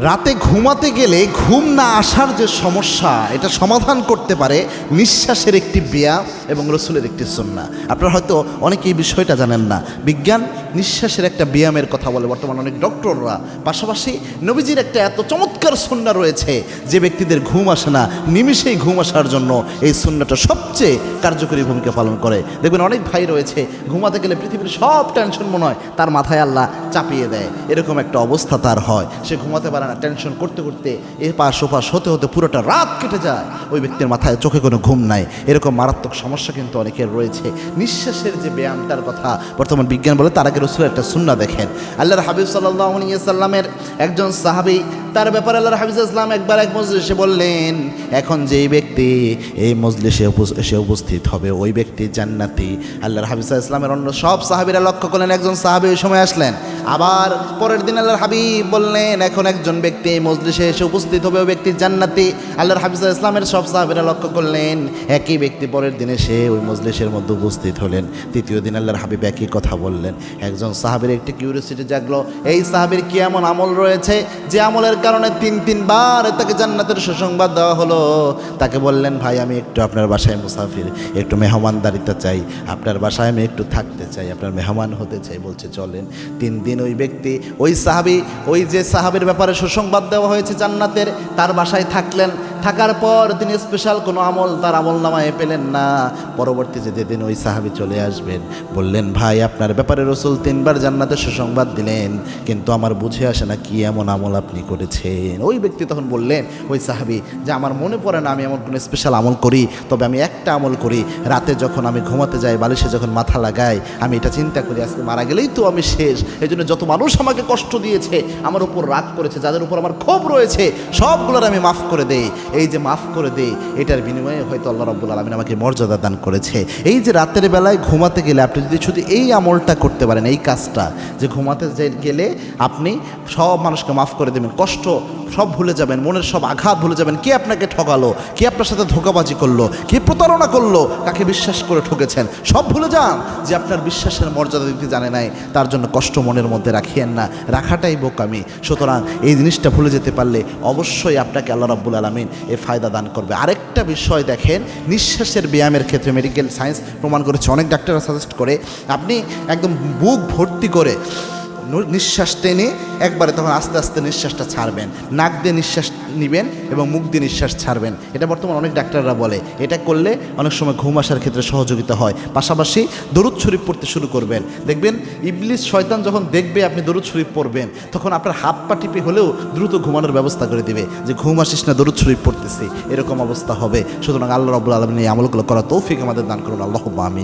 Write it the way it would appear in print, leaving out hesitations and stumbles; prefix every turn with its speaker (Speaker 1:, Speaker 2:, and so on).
Speaker 1: রাতে ঘুমাতে গেলে ঘুম না আসার যে সমস্যা, এটা সমাধান করতে পারে নিঃশ্বাসের একটি ব্যায়াম এবং রসুলের একটি সুন্নাহ। আপনারা হয়তো অনেকে এই বিষয়টা জানেন না। বিজ্ঞান নিঃশ্বাসের একটা ব্যায়ামের কথা বলে, বর্তমানে অনেক ডক্টররা। পাশাপাশি নবীজির একটা এত চমৎকার সুন্নাহ রয়েছে, যে ব্যক্তিদের ঘুম আসে না, নিমিষেই ঘুম আসার জন্য এই সুন্নাহটা সবচেয়ে কার্যকরী ভূমিকা পালন করে। দেখবেন অনেক ভাই রয়েছে, ঘুমাতে গেলে পৃথিবীর সব টেনশন মনে হয় তার মাথায় আল্লাহ চাপিয়ে দেয়, এরকম একটা অবস্থা তার হয়। সে ঘুমাতে পারে না, টেনশন করতে করতে এপাশ ওপাশ হতে হতে পুরোটা রাত কেটে যায়, ওই ব্যক্তির মাথায় চোখে কোনো ঘুম নাই। এরকম মারাত্মক সমস্যা কিন্তু অনেকের রয়েছে। নিঃশ্বাসের যে ব্যায়ামটার কথা বর্তমান বিজ্ঞান বলে, তার আগে রসুলের একটা সুন্নাহ দেখেন। আল্লাহর হাবিব সাল্লাল্লাহু আলাইহি ওয়াসাল্লামের একজন সাহাবী, তার ব্যাপারে আল্লাহর হাবিব ইসলাম একবার এক মজলিসে বললেন, এখন যেই ব্যক্তি এই মজলিসে এসে উপস্থিত হবে ওই ব্যক্তি জান্নাতি। আল্লাহর হাবিব ইসলামের অন্য সব সাহাবীরা লক্ষ্য করলেন, একজন সাহাবী ওই সময় আসলেন। আবার পরের দিন আল্লাহর হাবিব বললেন, এখন একজন ব্যক্তি এই মজলিসে এসে উপস্থিত হবে ওই ব্যক্তি জান্নাতি। আল্লাহর হাবিব ইসলামের সব সাহাবীরা লক্ষ্য করলেন, একই ব্যক্তি পরের দিন এসে ওই মজলিসের মধ্যে উপস্থিত হলেন। তৃতীয় দিন আল্লাহর হাবিব একই কথা বললেন। একজন সাহাবীর একটি কিউরিওসিটি জাগলো, এই সাহাবীর কি এমন আমল রয়েছে যে আমলের কারণে তিনবার তাকে জান্নাতের সুসংবাদ দেওয়া হলো। তাকে বললেন, ভাই আমি একটু আপনার বাসায় মুসাফির, একটু মেহমানদারিতে চাই, আপনার বাসায় আমি একটু থাকতে চাই, আপনার মেহমান হতে চাই। বলছে চলেন। 3 দিন ওই ব্যক্তি, ওই সাহাবী, ওই যে সাহাবীর ব্যাপারে সুসংবাদ দেওয়া হয়েছে জান্নাতের, তার বাসায় থাকলেন। থাকার পর তিনি স্পেশাল কোনো আমল তার আমল নামায় পেলেন না। পরবর্তীতে যেদিন ওই সাহাবী চলে আসবেন, বললেন, ভাই আপনার ব্যাপারে রসুল 3 বার জান্নাতের সুসংবাদ দিলেন, কিন্তু আমার বুঝে আসে না কি এমন আমল আপনি করেছেন। ওই ব্যক্তি তখন বললেন, ওই সাহাবী, যে আমার মনে পড়ে না আমি এমন কোনো স্পেশাল আমল করি, তবে আমি একটা আমল করি। রাতে যখন আমি ঘুমাতে যাই, বালিশে যখন মাথা লাগাই, আমি এটা চিন্তা করি আজকে মারা গেলেই তো আমি শেষ। এই জন্য যত মানুষ আমাকে কষ্ট দিয়েছে, আমার উপর রাগ করেছে, যাদের উপর আমার ক্ষোভ রয়েছে, সবগুলোর আমি মাফ করে দেই। এই যে মাফ করে দেই, এটার বিনিময়ে হয়তো আল্লাহ রাব্বুল আলামিন আমাকে মর্যাদা দান করেছে। এই যে রাতের বেলায় ঘুমাতে গেলে আপনি যদি শুধু এই আমলটা করতে পারেন, এই কাজটা, যে ঘুমাতে গেলে আপনি সব মানুষকে মাফ করে দেবেন, কষ্ট সব ভুলে যাবেন, মনের সব আঘাত ভুলে যাবেন। কে আপনাকে ঠকালো, কে আপনার সাথে ধোঁকাবাজি করলো, কে প্রতারণা করলো, কাকে বিশ্বাস করে ঠকেছেন, সব ভুলে যান। যে আপনার বিশ্বাসের মর্যাদা দিতে জানে নাই, তার জন্য কষ্ট মনের মধ্যে রাখিয়েন না, রাখাটাই বোকামি। সুতরাং এই জিনিসটা ভুলে যেতে পারলে অবশ্যই আপনাকে আল্লাহ রাব্বুল আলামিন এ ফায়দা দান করবে। আরেকটা বিষয় দেখেন, নিঃশ্বাসের ব্যায়ামের ক্ষেত্রে মেডিকেল সায়েন্স প্রমাণ করেছে, অনেক ডাক্তাররা সাজেস্ট করে আপনি একদম বুক ভর্তি করে নিঃশ্বাস টেনে একবারে তখন আস্তে আস্তে নিঃশ্বাসটা ছাড়বেন, নাক দিয়ে নিঃশ্বাস নেবেন এবং মুখ দিয়ে নিঃশ্বাস ছাড়বেন। এটা বর্তমানে অনেক ডাক্তাররা বলে, এটা করলে অনেক সময় ঘুম আসার ক্ষেত্রে সহযোগিতা হয়। পাশাপাশি দরুদ শরীফ পড়তে শুরু করবেন। দেখবেন ইবলিস শয়তান যখন দেখবে আপনি দরুদ শরীফ পড়বেন, তখন আপনার হাত পা টিপে হলেও দ্রুত ঘুমানোর ব্যবস্থা করে দিবে, যে ঘুম আসিস না, দরুদ শরীফ পড়তেছি, এরকম অবস্থা হবে। সুতরাং আল্লাহ রাব্বুল আলামিন এই আমলগুলো করার তৌফিক আমাদের দান করুন। আল্লাহুম্মা আমিন।